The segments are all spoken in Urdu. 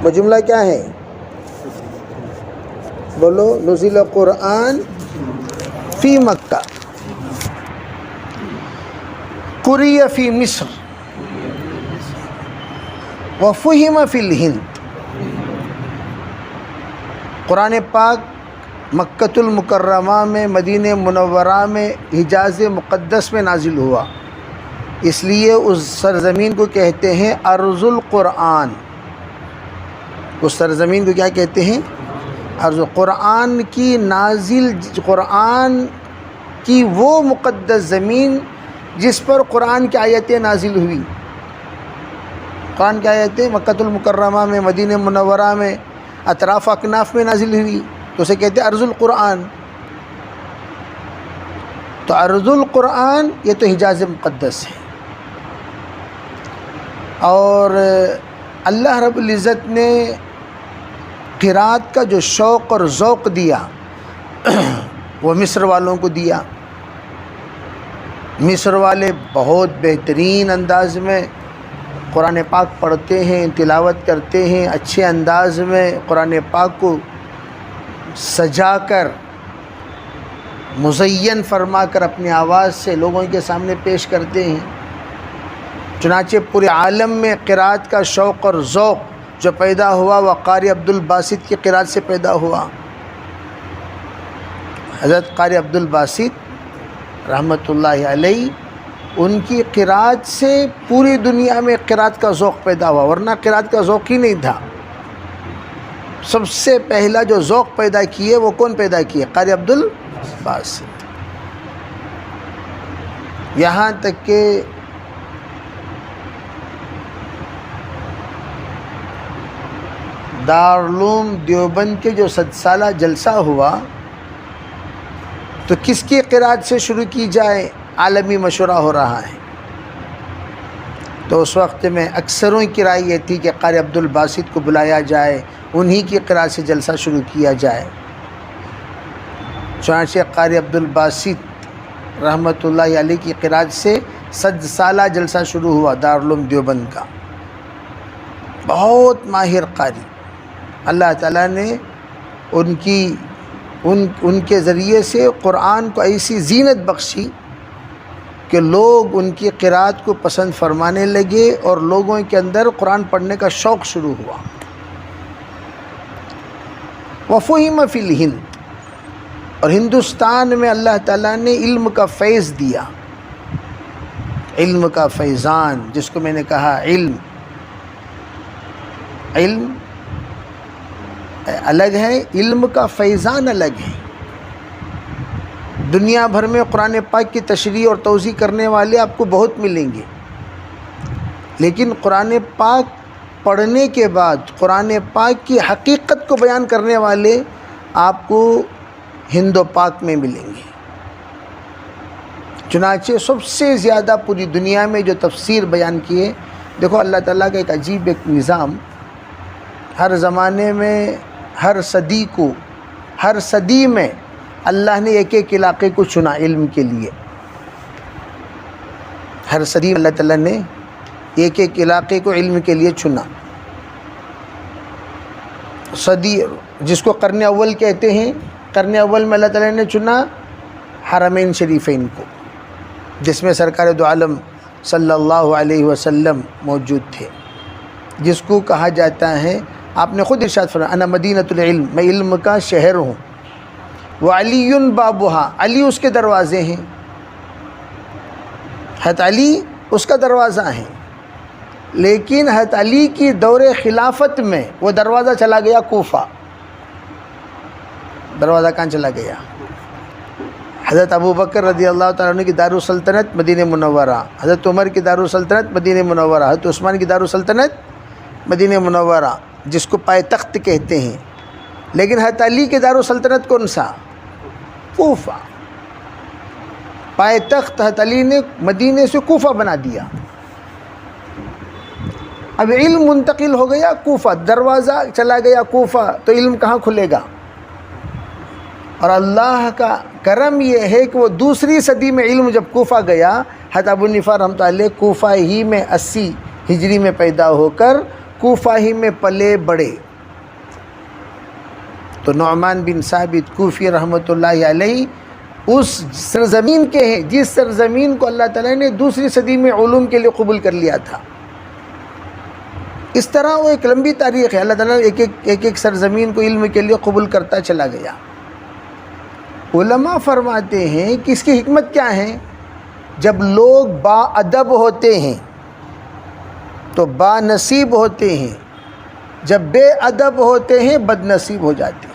وہ جملہ کیا ہے؟ بولو، نزل قرآن فی مکہ، قری فی مصر، وفہم فی الہند۔ قرآن پاک مکۃ المکرمہ میں، مدینہ منورہ میں، حجاز مقدس میں نازل ہوا، اس لیے اس سرزمین کو کہتے ہیں ارض القرآن۔ اس سرزمین کو کیا کہتے ہیں؟ ارض قرآن کی نازل، قرآن کی وہ مقدس زمین جس پر قرآن کی آیتیں نازل ہوئی۔ قرآن کی آیتیں مکۃ المکرمہ میں، مدینہ منورہ میں، اطراف اکناف میں نازل ہوئی، تو اسے کہتے ہیں ارض القرآن۔ تو ارض القرآن یہ تو حجاز مقدس ہے۔ اور اللہ رب العزت نے قرات کا جو شوق اور ذوق دیا وہ مصر والوں کو دیا۔ مصر والے بہت بہترین انداز میں قرآن پاک پڑھتے ہیں، تلاوت کرتے ہیں، اچھے انداز میں قرآن پاک کو سجا کر، مزین فرما کر اپنی آواز سے لوگوں کے سامنے پیش کرتے ہیں۔ چنانچہ پورے عالم میں قرات کا شوق اور ذوق جو پیدا ہوا وہ قاری عبد الباسط کی قرات سے پیدا ہوا۔ حضرت قاری عبد الباسط رحمۃ اللہ علیہ، ان کی قرات سے پوری دنیا میں قرات کا ذوق پیدا ہوا، ورنہ قرات کا ذوق ہی نہیں تھا۔ سب سے پہلا جو ذوق پیدا کیے وہ کون پیدا کیے؟ قاری عبد الباسط۔ یہاں تک کہ دارالعلوم دیوبند کے جو 100 سالہ جلسہ ہوا تو کس کی قرات سے شروع کی جائے، عالمی مشورہ ہو رہا ہے۔ تو اس وقت میں اکثروں کی رائے یہ تھی کہ قاری عبد الباسط کو بلایا جائے، انہی کی قرات سے جلسہ شروع کیا جائے۔ چنانچہ قاری عبد الباسط رحمۃ اللہ علیہ کی قرات سے 100 سالہ جلسہ شروع ہوا دارالعلوم دیوبند کا۔ بہت ماہر قاری، اللہ تعالیٰ نے ان کے ذریعے سے قرآن کو ایسی زینت بخشی کہ لوگ ان کی قرات کو پسند فرمانے لگے اور لوگوں کے اندر قرآن پڑھنے کا شوق شروع ہوا۔ وفہم فی الہند، اور ہندوستان میں اللہ تعالیٰ نے علم کا فیض دیا، علم کا فیضان، جس کو میں نے کہا علم الگ ہے، علم کا فیضان الگ ہے۔ دنیا بھر میں قرآن پاک کی تشریح اور توضیح کرنے والے آپ کو بہت ملیں گے، لیکن قرآن پاک پڑھنے کے بعد قرآن پاک کی حقیقت کو بیان کرنے والے آپ کو ہند و پاک میں ملیں گے۔ چنانچہ سب سے زیادہ پوری دنیا میں جو تفسیر بیان کیے، دیکھو اللہ تعالیٰ کا ایک عجیب ایک نظام، ہر زمانے میں، ہر صدی میں اللہ نے ایک ایک علاقے کو چنا علم کے لیے۔ ہر صدی میں اللہ تعالیٰ نے ایک ایک علاقے کو علم کے لیے چنا۔ صدی جس کو قرن اول کہتے ہیں، قرن اول میں اللہ تعالیٰ نے چنا حرمین شریفین کو، جس میں سرکار دو عالم صلی اللہ علیہ وسلم موجود تھے، جس کو کہا جاتا ہے، آپ نے خود ارشاد فرمایا انا مدینۃ العلم، میں علم کا شہر ہوں، وعلی بابھا، علی اس کے دروازے ہیں، حضرت علی اس کا دروازہ ہے۔ لیکن حضرت علی کی دور خلافت میں وہ دروازہ چلا گیا کوفہ۔ دروازہ کہاں چلا گیا؟ حضرت ابو بکر رضی اللہ تعالیٰ عنہ کی دارالسلطنت مدینہ منورہ، حضرت عمر کی دارالسلطنت مدینہ منورہ، حضرت عثمان کی دارالسلطنت مدینہ منورہ، جس کو پائے تخت کہتے ہیں۔ لیکن حضرت علی کی دارالسلطنت کون سا؟ کوفہ۔ پائے تخت حضرت علی نے مدینہ سے کوفہ بنا دیا۔ اب علم منتقل ہو گیا کوفہ، دروازہ چلا گیا کوفہ، تو علم کہاں کھلے گا؟ اور اللہ کا کرم یہ ہے کہ وہ دوسری صدی میں علم جب کوفہ گیا، حضرت ابو حنیفہ رحمۃ اللہ علیہ کوفہ ہی میں 80 ہجری میں پیدا ہو کر کوفہ ہی میں پلے بڑے. تو نعمان بن ثابت کوفی رحمۃ اللہ علیہ اس سرزمین کے ہیں جس سرزمین کو اللہ تعالیٰ نے دوسری صدی میں علوم کے لیے قبول کر لیا تھا. اس طرح وہ ایک لمبی تاریخ ہے. اللہ تعالیٰ ایک ایک سرزمین کو علم کے لیے قبول کرتا چلا گیا. علماء فرماتے ہیں کہ اس کی حکمت کیا ہے؟ جب لوگ با ادب ہوتے ہیں تو با نصیب ہوتے ہیں، جب بے ادب ہوتے ہیں بد نصیب ہو جاتے ہیں.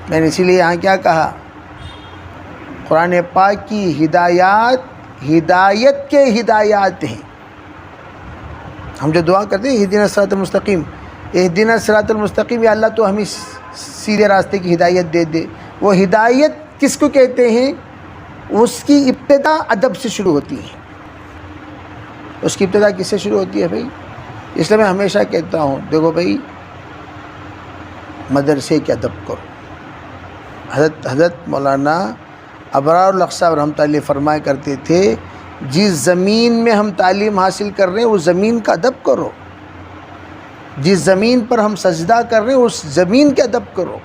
میں نے اسی لیے یہاں کیا کہا، قرآن پاک کی ہدایت کے ہدایات ہیں. ہم جو دعا کرتے ہیں اہدنا الصراط المستقیم، اہدنا الصراط المستقیم، یا اللہ تو ہمیں سیدھے راستے کی ہدایت دے دے. وہ ہدایت کس کو کہتے ہیں؟ اس کی ابتدا ادب سے شروع ہوتی ہے. اس کی ابتدا کس سے شروع ہوتی ہے بھائی؟ اس لیے میں ہمیشہ کہتا ہوں دیکھو بھائی، مدرسے کے ادب کرو. حضرت مولانا ابرار الحق صاحب رحمۃ اللہ فرمایا کرتے تھے، جس زمین میں ہم تعلیم حاصل کر رہے ہیں اس زمین کا ادب کرو. جس زمین پر ہم سجدہ کر رہے ہیں اس زمین کا ادب کرو.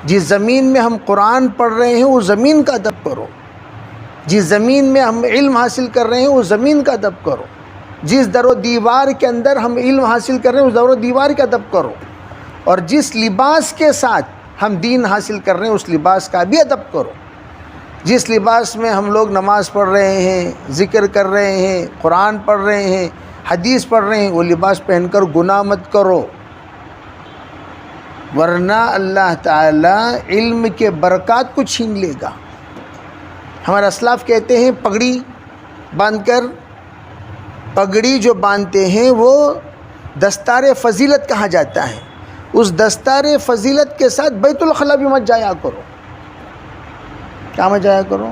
جس زمین میں ہم قرآن پڑھ رہے ہیں اس زمین کا ادب کرو. جس زمین میں ہم علم حاصل کر رہے ہیں اس زمین کا ادب کرو. جس در و دیوار کے اندر ہم علم حاصل کر رہے ہیں اس در و دیوار کا ادب کرو. اور جس لباس کے ساتھ ہم دین حاصل کر رہے ہیں اس لباس کا بھی ادب کرو. جس لباس میں ہم لوگ نماز پڑھ رہے ہیں، ذکر کر رہے ہیں، قرآن پڑھ رہے ہیں، حدیث پڑھ رہے ہیں، وہ لباس پہن کر گناہ مت کرو، ورنہ اللہ تعالیٰ علم کے برکات کو چھین لے گا. ہمارے اسلاف کہتے ہیں پگڑی باندھ کر، پگڑی جو باندھتے ہیں وہ دستار فضیلت کہا جاتا ہے. اس دستار فضیلت کے ساتھ بیت الخلاء بھی مت جایا کرو. کیا مت جایا کرو؟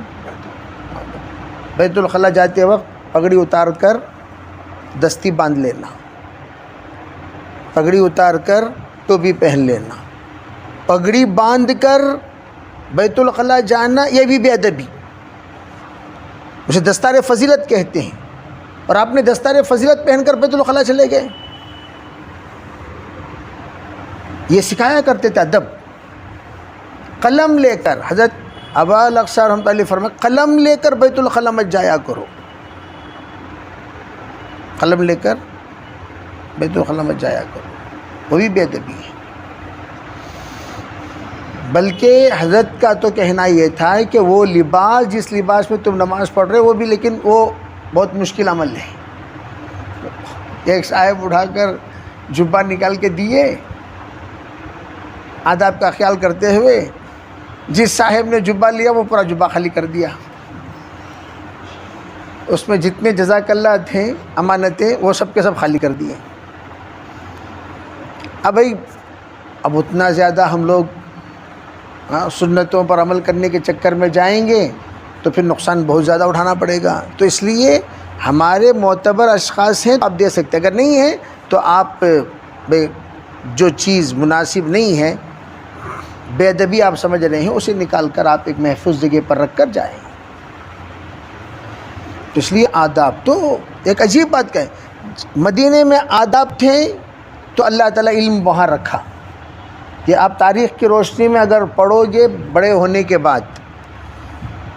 بیت الخلاء جاتے وقت پگڑی اتار کر دستی باندھ لینا، پگڑی اتار کر ٹوپی پہن لینا. پگڑی باندھ کر بیت الخلاء جانا یہ بھی بے ادبی، اسے دستار فضیلت کہتے ہیں. اور آپ نے دستار فضیلت پہن کر بیت الخلاء چلے گئے. یہ سکھایا کرتے تھے ادب. قلم لے کر، حضرت ابا الحق صاحب رحمۃ اللہ فرمائے قلم لے کر بیت الخلاء مت جایا کرو. قلم لے کر بیت الخلاء مت جایا کرو، وہ بھی بے ادبی ہے. بلکہ حضرت کا تو کہنا یہ تھا کہ وہ لباس جس لباس میں تم نماز پڑھ رہے ہو وہ بھی، لیکن وہ بہت مشکل عمل ہے. ایک صاحب اٹھا کر جبہ نکال کے دیے، آداب کا خیال کرتے ہوئے جس صاحب نے جبہ لیا وہ پورا جبہ خالی کر دیا. اس میں جتنے جزاک اللہ تھے امانتیں وہ سب کے سب خالی کر دیے. اب اتنا زیادہ ہم لوگ سنتوں پر عمل کرنے کے چکر میں جائیں گے تو پھر نقصان بہت زیادہ اٹھانا پڑے گا. تو اس لیے ہمارے معتبر اشخاص ہیں آپ دے سکتے، اگر نہیں ہیں تو آپ جو چیز مناسب نہیں ہے، بے ادبی آپ سمجھ رہے ہیں، اسے نکال کر آپ ایک محفوظ جگہ پر رکھ کر جائیں. تو اس لیے آداب تو ایک عجیب بات کا ہے. مدینے میں آداب تھے تو اللہ تعالیٰ علم وہاں رکھا. یہ آپ تاریخ کی روشنی میں اگر پڑھو گے بڑے ہونے کے بعد،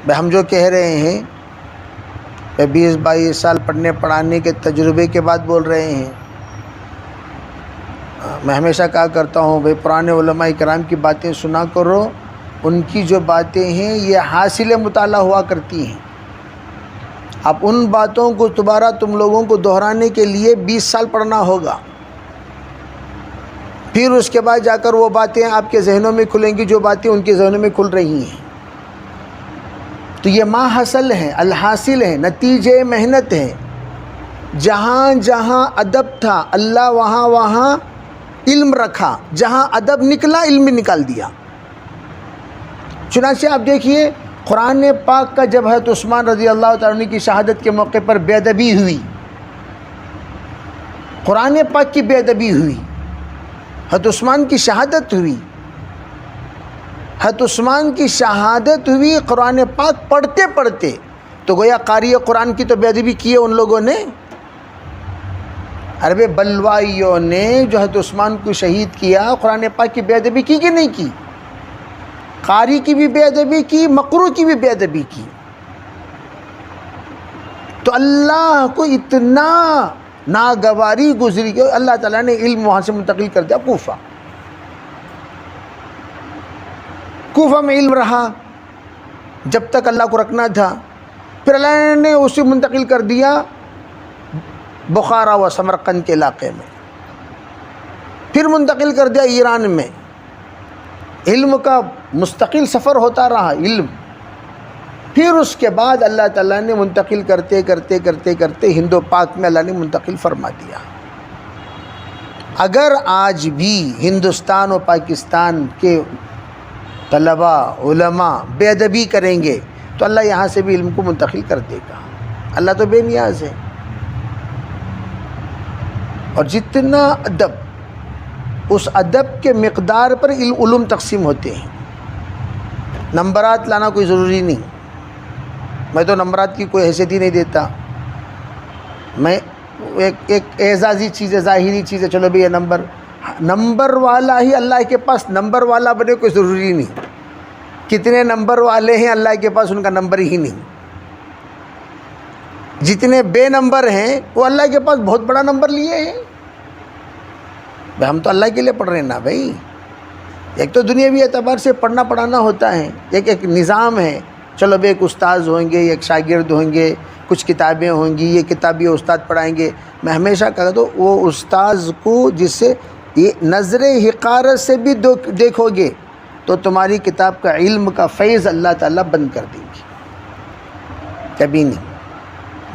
ہم جو کہہ رہے ہیں 20-22 سال پڑھنے پڑھانے کے تجربے کے بعد بول رہے ہیں. میں ہمیشہ کہا کرتا ہوں بھائی پرانے علماء کرام کی باتیں سنا کرو، ان کی جو باتیں ہیں یہ حاصل مطالعہ ہوا کرتی ہیں. اب ان باتوں کو دوبارہ تم لوگوں کو دہرانے کے لیے 20 سال پڑھنا ہوگا، پھر اس کے بعد جا کر وہ باتیں آپ کے ذہنوں میں کھلیں گی جو باتیں ان کے ذہنوں میں کھل رہی ہیں. تو یہ ما حاصل ہے، الحاصل ہے، نتیجے محنت ہے. جہاں جہاں ادب تھا اللہ وہاں وہاں علم رکھا، جہاں ادب نکلا علم نکال دیا. چنانچہ آپ دیکھیے قرآن پاک کا جب حضرت عثمان رضی اللہ تعالیٰ عنہ کی شہادت کے موقع پر بے ادبی ہوئی، قرآن پاک کی بے ادبی ہوئی، حضرت عثمان کی شہادت ہوئی، حضرت عثمان کی شہادت ہوئی قرآن پاک پڑھتے پڑھتے. تو گویا قاری قرآن کی تو بے ادبی کی ہے ان لوگوں نے. عرب بلوائیوں نے جو حضرت عثمان کو شہید کیا، قرآن پاک کی بے ادبی کی کہ نہیں کی؟ قاری کی بھی بے ادبی کی، مقروء کی بھی بے ادبی کی۔ تو اللہ کو اتنا ناگواری گزری کہ اللہ تعالیٰ نے علم وہاں سے منتقل کر دیا کوفہ۔ کوفہ میں علم رہا جب تک اللہ کو رکھنا تھا، پھر اللہ نے اسے منتقل کر دیا بخارا و سمرقند کے علاقے میں، پھر منتقل کر دیا ایران میں۔ علم کا مستقل سفر ہوتا رہا علم، پھر اس کے بعد اللہ تعالیٰ نے منتقل کرتے کرتے کرتے کرتے ہند و پاک میں اللہ نے منتقل فرما دیا۔ اگر آج بھی ہندوستان و پاکستان کے طلباء علماء بے ادبی کریں گے تو اللہ یہاں سے بھی علم کو منتقل کر دے گا۔ اللہ تو بے نیاز ہے۔ اور جتنا ادب، اس ادب کے مقدار پر علوم تقسیم ہوتے ہیں۔ نمبرات لانا کوئی ضروری نہیں، میں تو نمبرات کی کوئی حیثیت ہی نہیں دیتا۔ میں ایک اعزازی چیز ہے، ظاہری چیز ہے، چلو بھی یہ نمبر والا ہی اللہ کے پاس نمبر والا بنے کوئی ضروری نہیں۔ کتنے نمبر والے ہیں اللہ کے پاس ان کا نمبر ہی نہیں۔ جتنے بے نمبر ہیں وہ اللہ کے پاس بہت بڑا نمبر لیے ہیں۔ بھائی ہم تو اللہ کے لیے پڑھ رہے ہیں نا بھائی۔ ایک تو دنیاوی اعتبار سے پڑھنا پڑھانا ہوتا ہے، ایک نظام ہے، چلو بھائی ایک استاذ ہوئیں گے، ایک شاگرد ہوں گے، کچھ کتابیں ہوں گی، یہ کتاب یہ استاد پڑھائیں گے۔ میں ہمیشہ کہتا ہوں وہ استاذ کو جس سے یہ نظر حقارت سے بھی دیکھو گے تو تمہاری کتاب کا علم کا فیض اللہ تعالیٰ بند کر دیں گے، کبھی نہیں۔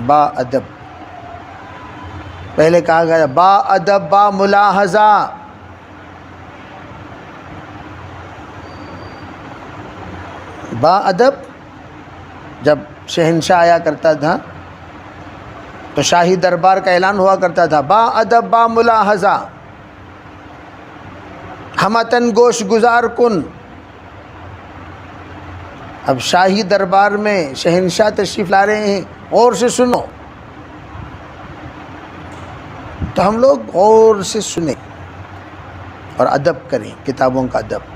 با ادب، پہلے کہا گیا با ادب با ملاحظہ۔ با ادب، جب شہنشاہ آیا کرتا تھا تو شاہی دربار کا اعلان ہوا کرتا تھا با ادب با ملاحظہ، ہمتن گوش گزار کن۔ اب شاہی دربار میں شہنشاہ تشریف لا رہے ہیں، غور سے سنو، تو ہم لوگ غور سے سنیں اور ادب کریں، کتابوں کا ادب۔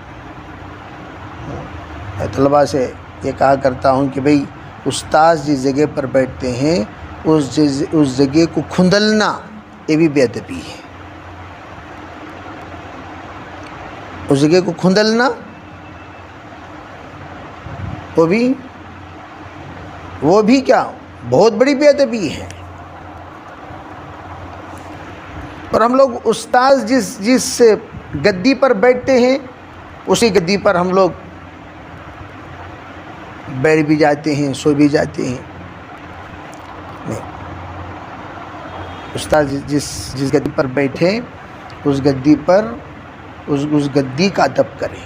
میں طلباء سے یہ کہا کرتا ہوں کہ بھئی استاذ جس جگہ پر بیٹھتے ہیں اس جگہ کو کھندلنا یہ بھی بے ادبی ہے۔ اس جگہ کو کھندلنا وہ بھی کیا بہت بڑی بے ادبی ہے۔ اور ہم لوگ استاذ جس گدی پر بیٹھتے ہیں اسی گدی پر ہم لوگ بیٹھ بھی جاتے ہیں، سو بھی جاتے ہیں۔ نہیں، استاذ جس گدی پر بیٹھے اس گدی پر اس گدی کا ادب کریں،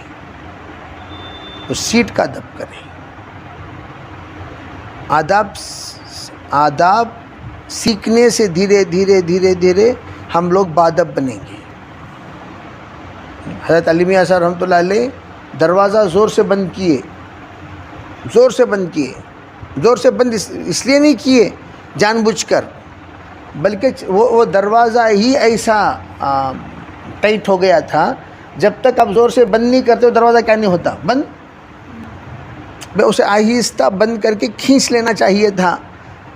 اس سیٹ کا ادب کریں۔ آداب سیکھنے سے دھیرے دھیرے دھیرے دھیرے ہم لوگ بادب بنیں گے۔ حضرت علی میاں صاحب رحمۃ اللہ علیہ دروازہ زور سے بند کیے، زور سے بند اس لیے نہیں کیے جان بوجھ کر، بلکہ وہ دروازہ ہی ایسا ٹائٹ ہو گیا تھا، جب تک آپ زور سے بند نہیں کرتے وہ دروازہ کیا نہیں ہوتا بند۔ میں اسے آہستہ بند کر کے کھینچ لینا چاہیے تھا،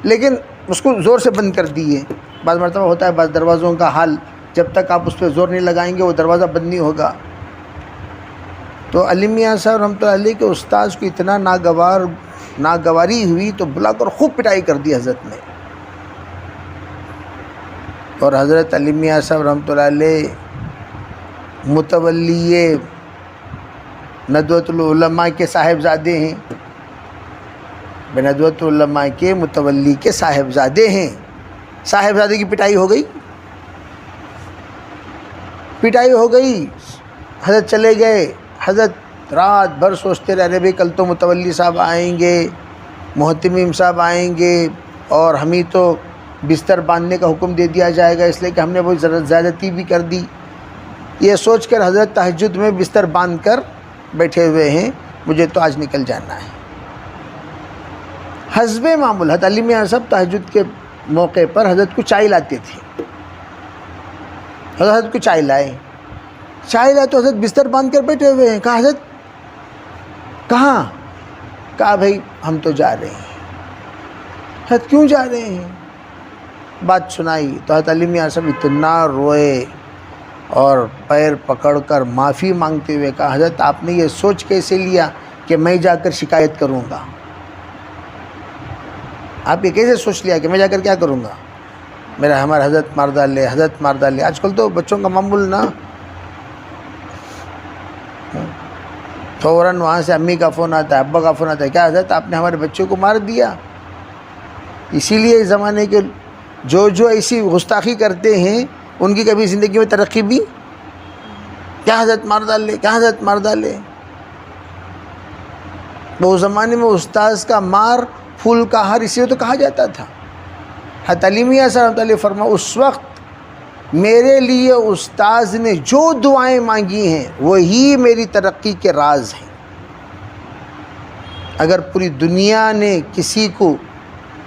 لیکن اس کو زور سے بند کر دیے۔ بعض مرتبہ ہوتا ہے بعض دروازوں کا حال، جب تک آپ اس پہ زور نہیں لگائیں گے وہ دروازہ بند نہیں ہوگا۔ تو علی میاں صاحب رحمۃ اللہ علیہ کے استاذ کو اتنا ناگواری ہوئی تو بلا کر خوب پٹائی کر دی حضرت نے۔ اور حضرت علی میاں صاحب رحمۃ اللہ علیہ متولی ندوۃ العلماء کے صاحبزادے ہیں، ندوۃ العلماء کے متولی کے صاحبزادے ہیں۔ صاحبزادے کی پٹائی ہو گئی، حضرت چلے گئے۔ حضرت رات بھر سوچتے رہے بھائی کل تو متولی صاحب آئیں گے، محتمم صاحب آئیں گے، اور ہمیں تو بستر باندھنے کا حکم دے دیا جائے گا، اس لیے کہ ہم نے وہ زیادتی بھی کر دی۔ یہ سوچ کر حضرت تہجد میں بستر باندھ کر بیٹھے ہوئے ہیں، مجھے تو آج نکل جانا ہے۔ حسب معمول حضرت علی میاں صاحب تہجد کے موقع پر حضرت کو چائے لاتے تھے، حضرت کو چائے لائے تو حضرت بستر باندھ کر بیٹھے ہوئے ہیں. کہا حضرت کہاں؟ کہا بھائی ہم تو جا رہے ہیں. حضرت کیوں جا رہے ہیں؟ بات سنائی تو حضرت علی میاں صاحب اتنا روئے اور پیر پکڑ کر معافی مانگتے ہوئے کہا حضرت آپ نے یہ سوچ کیسے لیا کہ میں جا کر شکایت کروں گا؟ آپ یہ کیسے سوچ لیا کہ میں جا کر کیا کروں گا؟ ہمارا حضرت مار ڈالے. آج کل تو بچوں کا معمول نا، فوراً وہاں سے امی کا فون آتا ہے، ابا کا فون آتا ہے، کیا حضرت آپ نے ہمارے بچوں کو مار دیا؟ اسی لیے اس زمانے کے جو ایسی گستاخی کرتے ہیں ان کی کبھی زندگی میں ترقی بھی کیا حضرت مار ڈالے. وہ زمانے میں استاذ کا مار پھول کا ہار اسی لیے تو کہا جاتا تھا. حضرت علی میاں صاحب رحمۃ اللہ علیہ فرما اس وقت میرے لیے استاذ نے جو دعائیں مانگی ہیں وہی میری ترقی کے راز ہیں. اگر پوری دنیا نے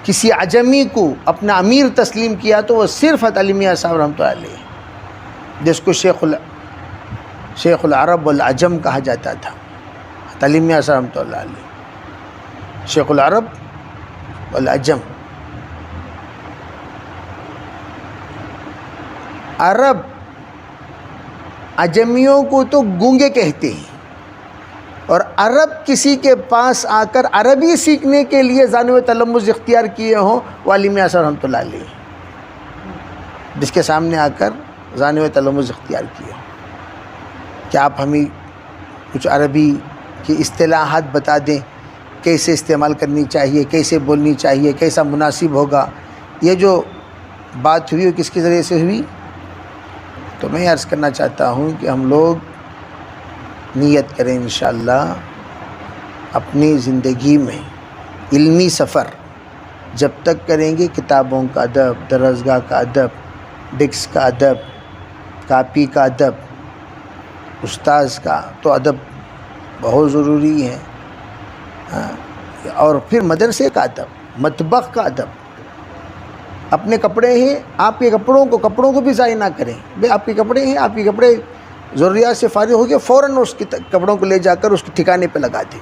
کسی عجمی کو اپنا امیر تسلیم کیا تو وہ صرف حضرت علی میاں صاحب رحمۃ اللہ علیہ، جس کو شیخ العرب والعجم کہا جاتا تھا. حضرت علی میاں صاحب رحمۃ اللہ علیہ شیخ العرب والعجم. عرب عجمیوں کو تو گونگے کہتے ہیں، اور عرب کسی کے پاس آ کر عربی سیکھنے کے لیے ذانو تلمذ اختیار کیے ہوں وہ علی میاں صاحب رحمۃ اللہ علیہ، جس کے سامنے آ کر ذانو تلمذ اختیار کیے ہوں. کیا آپ ہمیں کچھ عربی کی اصطلاحات بتا دیں، کیسے استعمال کرنی چاہیے، کیسے بولنی چاہیے، کیسا مناسب ہوگا؟ یہ جو بات ہوئی وہ کس کے ذریعے سے ہوئی؟ تو میں عرض کرنا چاہتا ہوں کہ ہم لوگ نیت کریں انشاءاللہ اپنی زندگی میں علمی سفر جب تک کریں گے، کتابوں کا ادب، درسگاہ کا ادب، ڈسک کا ادب، کاپی کا ادب، استاذ کا تو ادب بہت ضروری ہے، اور پھر مدرسے کا ادب، مطبخ کا ادب. اپنے کپڑے ہیں، آپ کے کپڑوں کو بھی ضائع نہ کریں. بھئی آپ کے کپڑے ہیں، آپ کے کپڑے ضروریات سے فارغ ہو گئے، فوراً اس کے کپڑوں کو لے جا کر اس کے ٹھکانے پہ لگا دیں.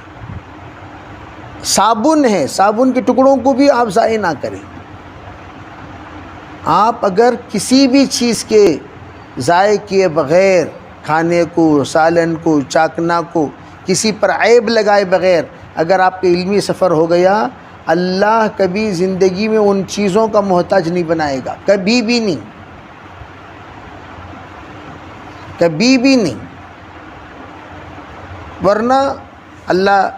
صابن ہے، صابن کے ٹکڑوں کو بھی آپ ضائع نہ کریں. آپ اگر کسی بھی چیز کے ضائع کیے بغیر، کھانے کو، سالن کو، چاکنا کو، کسی پر عیب لگائے بغیر اگر آپ کے علمی سفر ہو گیا، اللہ کبھی زندگی میں ان چیزوں کا محتاج نہیں بنائے گا، کبھی بھی نہیں، کبھی بھی نہیں. ورنہ اللہ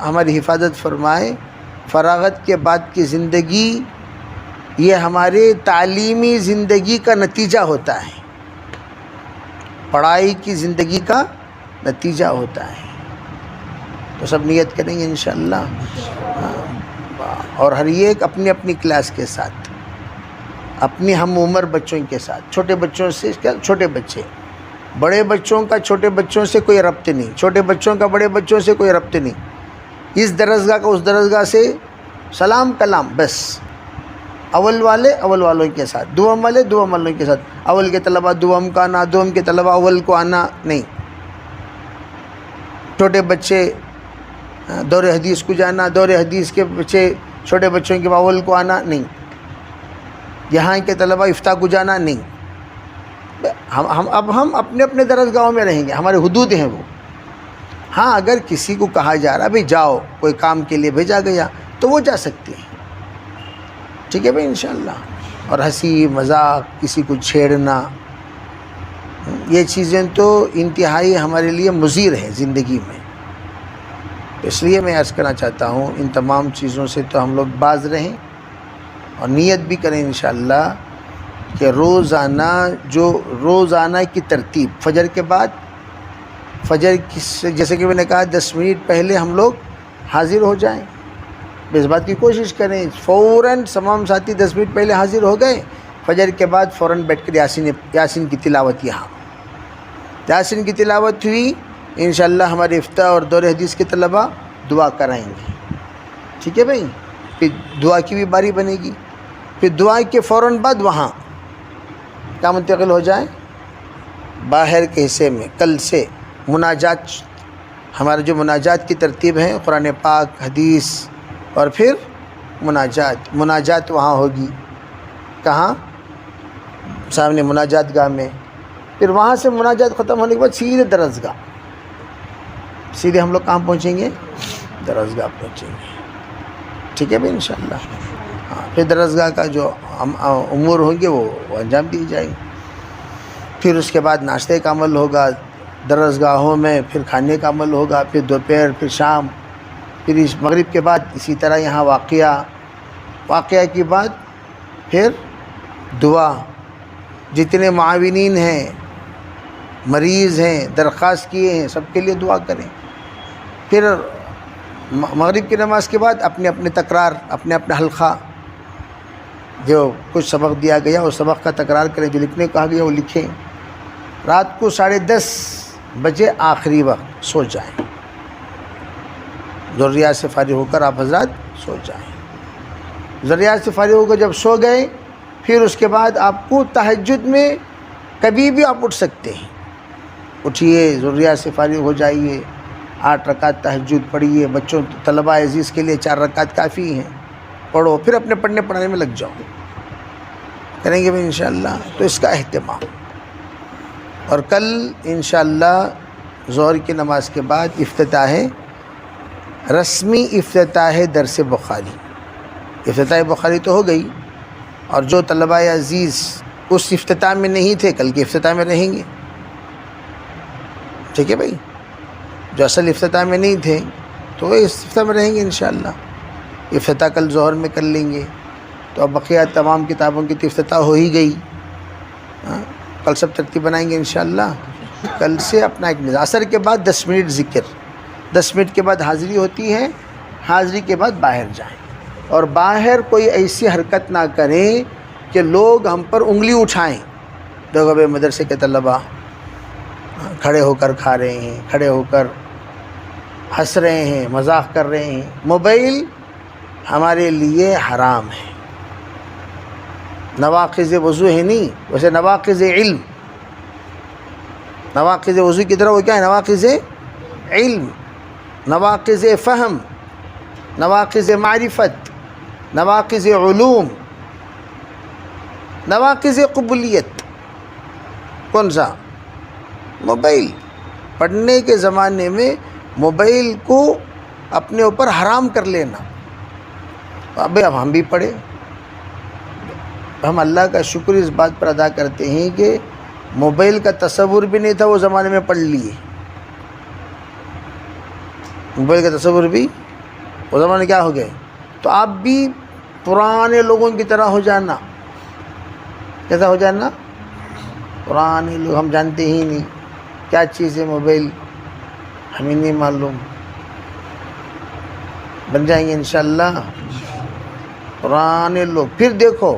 ہماری حفاظت فرمائے، فراغت کے بعد کی زندگی یہ ہمارے تعلیمی زندگی کا نتیجہ ہوتا ہے، پڑھائی کی زندگی کا نتیجہ ہوتا ہے. تو سب نیت کریں گے انشاءاللہ، اور ہر ایک اپنی اپنی کلاس کے ساتھ، اپنی ہم عمر بچوں کے ساتھ. چھوٹے بچوں سے کیا، چھوٹے بچے، بڑے بچوں کا چھوٹے بچوں سے کوئی ربط نہیں، چھوٹے بچوں کا بڑے بچوں سے کوئی ربط نہیں. اس درسگاہ کا اس درسگاہ سے سلام کلام بس. اول والے اول والوں کے ساتھ، دوم والے دوم والوں کے ساتھ. اول کے طلبہ دوم کا آنا، دوم کے طلبہ اول کو آنا نہیں. چھوٹے بچے دور حدیث کو جانا، دور حدیث کے بچے چھوٹے بچوں کے اول کو آنا نہیں. یہاں کے طلبہ افتاء کو جانا نہیں. ہم اپنے اپنے درسگاہوں میں رہیں گے، ہمارے حدود ہیں وہ. ہاں اگر کسی کو کہا جا رہا بھئی جاؤ، کوئی کام کے لیے بھیجا گیا تو وہ جا سکتے ہیں، ٹھیک ہے بھائی انشاءاللہ. اور ہنسی مذاق، کسی کو چھیڑنا، یہ چیزیں تو انتہائی ہمارے لیے مضر ہیں زندگی میں. اس لیے میں عرض کرنا چاہتا ہوں ان تمام چیزوں سے تو ہم لوگ باز رہیں، اور نیت بھی کریں انشاءاللہ کہ روزانہ کی ترتیب فجر کے بعد، فجر جیسے کہ میں نے کہا 10 منٹ پہلے ہم لوگ حاضر ہو جائیں. اس بات کی کوشش کریں فوراً تمام ساتھی 10 منٹ پہلے حاضر ہو گئے. فجر کے بعد فوراً بیٹھ کر یاسین کی تلاوت، یہاں یاسین کی تلاوت ہوئی، انشاءاللہ ہمارے افتاء اور دور حدیث کے طلبہ دعا کرائیں گے، ٹھیک ہے بھائی. پھر دعا کی بھی باری بنے گی. پھر دعا کے فوراً بعد وہاں کیا منتقل ہو جائیں، باہر کے حصے میں کل سے مناجات، ہمارے جو مناجات کی ترتیب ہے قرآن پاک، حدیث اور پھر مناجات وہاں ہوگی، کہاں؟ سامنے مناجات گاہ میں. پھر وہاں سے مناجات ختم ہونے کے بعد سیدھے درسگاہ، سیدھے ہم لوگ کہاں پہنچیں گے؟ درسگاہ پہنچیں گے. ٹھیک ہے بھائی انشاءاللہ. ہاں پھر درسگاہ کا جو امور ہوں گے وہ انجام دی جائیں گے. پھر اس کے بعد ناشتے کا عمل ہوگا درسگاہوں میں، پھر کھانے کا عمل ہوگا، پھر دوپہر، پھر شام، پھر اس مغرب کے بعد اسی طرح یہاں واقعہ کے بعد پھر دعا. جتنے معاونین ہیں، مریض ہیں، درخواست کیے ہیں، سب کے لیے دعا کریں. پھر مغرب کی نماز کے بعد اپنے اپنے تکرار، اپنے اپنے حلقہ، جو کچھ سبق دیا گیا اس سبق کا تکرار کریں، جو لکھنے کو کہا گیا وہ لکھیں. رات کو 10:30 بجے آخری وقت سو جائیں. ضروریات سے فارغ ہو کر آپ حضرات سو جائیں. ضروریات سے فارغ ہو کر جب سو گئے، پھر اس کے بعد آپ کو تہجد میں کبھی بھی آپ اٹھ سکتے ہیں. اٹھیے، ضروریات سے فارغ ہو جائیے، 8 رکعت تہجد پڑھیے. بچوں طلباء عزیز کے لیے 4 رکعت کافی ہیں، پڑھو. پھر اپنے پڑھنے میں لگ جاؤ. کریں گے بھائی انشاءاللہ. تو اس کا اہتمام. اور کل انشاءاللہ ظہر کی نماز کے بعد رسمی افتتاح درس بخاری. افتتاح بخاری تو ہو گئی، اور جو طلباء عزیز اس افتتاح میں نہیں تھے کل کے افتتاح میں رہیں گے. ٹھیک ہے بھائی. جو اصل افتتاح میں نہیں تھے تو وہ اس افتتاح میں رہیں گے انشاءاللہ. افتتاح کل ظہر میں کر لیں گے. تو اب بقیہ تمام کتابوں کی تو افتتاح ہو ہی گئی. کل سب ترتیب بنائیں گے انشاءاللہ. کل سے اپنا ایک نظام. عصر کے بعد 10 منٹ ذکر، 10 منٹ کے بعد حاضری ہوتی ہے. حاضری کے بعد باہر جائیں، اور باہر کوئی ایسی حرکت نہ کریں کہ لوگ ہم پر انگلی اٹھائیں. دیکھو بھائی مدرسے کے طلباء کھڑے ہو کر کھا رہے ہیں، کھڑے ہو کر ہنس رہے ہیں، مذاق کر رہے ہیں. موبائل ہمارے لیے حرام ہے. نواقض وضو ہے نہیں، ویسے نواقض علم. نواقض وضو کی طرح وہ کیا ہے؟ نواقض علم، نواقض فہم، نواقض معرفت، نواقض علوم، نواقض قبولیت. کون سا؟ موبائل. پڑھنے کے زمانے میں موبائل کو اپنے اوپر حرام کر لینا. اب ہم بھی پڑھے. ہم اللہ کا شکر اس بات پر ادا کرتے ہیں کہ موبائل کا تصور بھی نہیں تھا وہ زمانے میں پڑھ لیے. موبائل کا تصور بھی وہ زمانے کیا ہو گئے. تو آپ بھی پرانے لوگوں کی طرح ہو جانا. کیسا ہو جانا؟ پرانے لوگ. ہم جانتے ہی نہیں کیا چیز ہے موبائل، ہمیں نہیں معلوم. بن جائیں گے انشاءاللہ پرانے لوگ. پھر دیکھو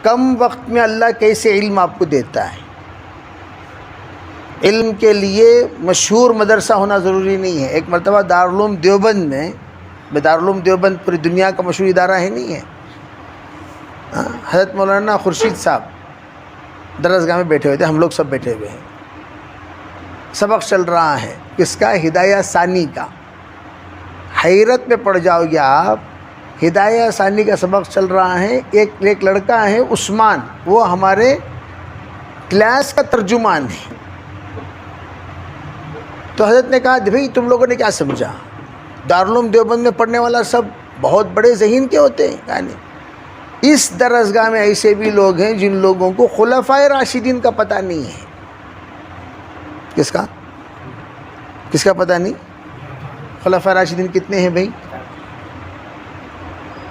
کم وقت میں اللہ کیسے علم آپ کو دیتا ہے. علم کے لیے مشہور مدرسہ ہونا ضروری نہیں ہے. ایک مرتبہ دارالعلوم دیوبند میں، دارالعلوم دیوبند پوری دنیا کا مشہور ادارہ ہے نہیں ہے، حضرت مولانا خورشید صاحب درسگاہ میں بیٹھے ہوئے تھے. ہم لوگ سب بیٹھے ہوئے ہیں. سبق چل رہا ہے کس کا؟ ہدایہ ثانی کا. حیرت میں پڑ جاؤ گے آپ. ہدایہ ثانی کا سبق چل رہا ہے. ایک لڑکا ہے عثمان، وہ ہمارے کلاس کا ترجمان ہے. تو حضرت نے کہا بھائی تم لوگوں نے کیا سمجھا؟ دارالعلوم دیوبند میں پڑھنے والا سب بہت بڑے ذہین کے ہوتے ہیں. یعنی اس درسگاہ میں ایسے بھی لوگ ہیں جن لوگوں کو خلفائے راشدین کا پتہ نہیں ہے. کس کا پتہ نہیں؟ خلفائے راشدین کتنے ہیں بھائی؟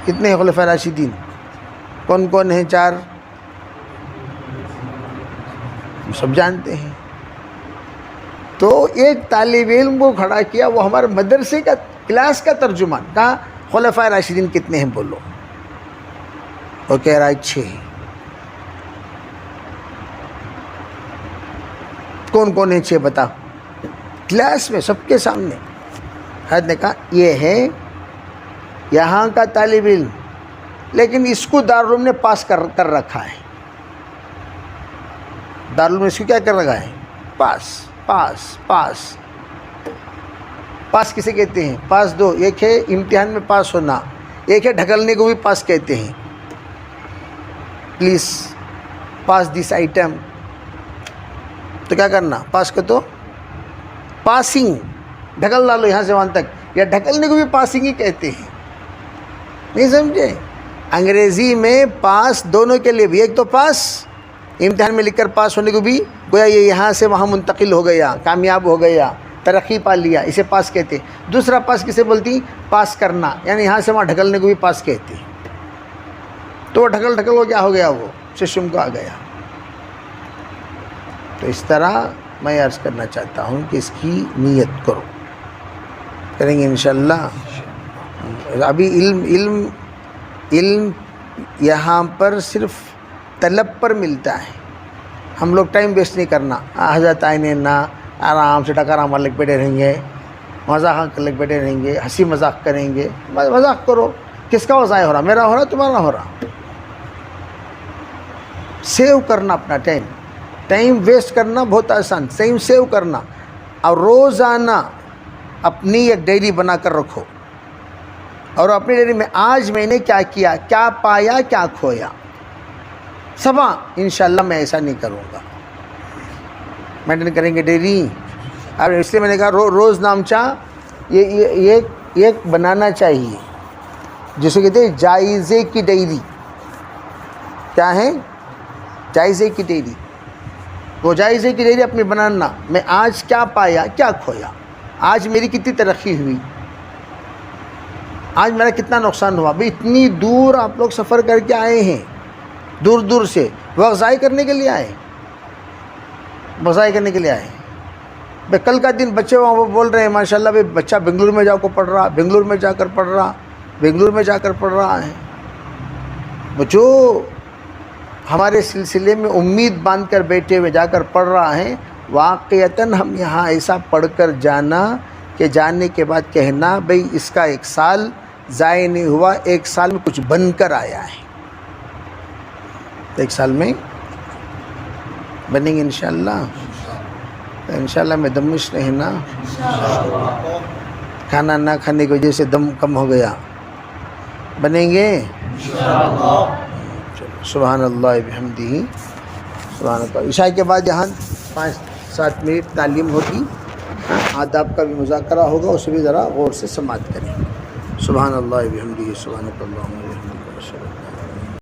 کتنے ہیں خلفائے راشدین؟ کون کون ہیں؟ 4. سب جانتے ہیں. تو ایک طالب علم کو کھڑا کیا، وہ ہمارے مدرسے کا کلاس کا ترجمان. کہا خلفائے راشدین کتنے ہیں بولو. وہ کہہ رہا ہے 6. کون کون ہیں 6 بتا. کلاس میں سب کے سامنے. حضرت نے کہا یہ ہے یہاں کا طالب علم، لیکن اس کو دارالعلوم نے پاس کر رکھا ہے. دارالعلوم اس کو کیا کر رکھا ہے؟ پاس پاس پاس پاس کسے کہتے ہیں؟ پاس دو، ایک ہے امتحان میں پاس ہونا، ایک ہے ڈھکلنے کو بھی پاس کہتے ہیں. Please pass this item. تو کیا کرنا؟ پاس کو تو پاسنگ، ڈھکل ڈالو یہاں سے وہاں تک، یا ڈھکلنے کو بھی پاسنگ ہی کہتے ہیں. نہیں سمجھے؟ انگریزی میں پاس دونوں کے لیے بھی، ایک تو پاس امتحان میں لکھ کر پاس ہونے کو بھی، گویا یہ یہاں سے وہاں منتقل ہو گیا، کامیاب ہو گیا، ترقی پا لیا، اسے پاس کہتے ہیں. دوسرا پاس کسے بولتی؟ پاس کرنا، یعنی یہاں سے وہاں ڈھکلنے کو بھی پاس کہتے ہیں. تو وہ ڈھکل ہو کیا ہو گیا؟ وہ ششم کو آ گیا. تو اس طرح میں عرض کرنا چاہتا ہوں کہ اس کی نیت کرو، کریں گے انشاءاللہ. ابھی علم یہاں پر صرف طلب پر ملتا ہے. ہم لوگ ٹائم ویسٹ نہیں کرنا. حضرت آئینے نہ آرام سے ٹکرا مار لگ بیٹھے رہیں گے، مذاق کر لگ بیٹھے رہیں گے، ہنسی مذاق کریں گے. مذاق کرو، کس کا ضائع ہو رہا؟ میرا ہو رہا، تمہارا ہو رہا. سیو کرنا اپنا ٹائم ویسٹ کرنا بہت آسان. ٹائم سیو کرنا، اور روزانہ اپنی ایک ڈائری بنا کر رکھو، اور اپنی ڈائری میں آج میں نے کیا کیا، کیا پایا، کیا کھویا. صبح انشاءاللہ میں ایسا نہیں کروں گا. مینٹین کریں گے ڈائری. اور اس لیے میں نے کہا روز نامچہ یہ ایک بنانا چاہیے، جسے کہتے ہیں جائزے کی ڈائری. کیا ہے؟ جائزے کی ڈائری. وہ جائزے کی ڈائری اپنی بنانا، میں آج کیا پایا، کیا کھویا، آج میری کتنی ترقی ہوئی، آج میرا کتنا نقصان ہوا. بھئی اتنی دور آپ لوگ سفر کر کے آئے ہیں، دور دور سے، وقت ضائع کرنے کے لیے آئے، ضائع کرنے کے لیے آئے. بھئی کل کا دن بچے وہاں وہ بول رہے ہیں ماشاءاللہ بھئی بچہ بنگلور میں جا کر پڑھ رہا، بنگلور میں جا کر پڑھ رہا ہے. وہ جو ہمارے سلسلے میں امید باندھ کر بیٹھے ہوئے جا کر پڑھ رہا ہے، واقعتاً ہم یہاں ایسا پڑھ کر جانا کہ جانے کے بعد کہنا بھئی اس کا 1 سال ضائع نہیں ہوا، 1 سال میں کچھ بن کر آیا ہے. 1 سال میں بنیں گے انشاءاللہ. انشاءاللہ میں دمش رہنا، کھانا نہ کھانے کی وجہ سے دم کم ہو گیا. بنیں گے سبحان اللہ بحمدہ سبحان اللہ. عشاء کے بعد یہاں 5-7 منٹ تعلیم ہوگی، آداب کا بھی مذاکرہ ہوگا، اسے بھی ذرا غور سے سماعت کریں. سبحان اللہ بحمدہ سبحان اللہ.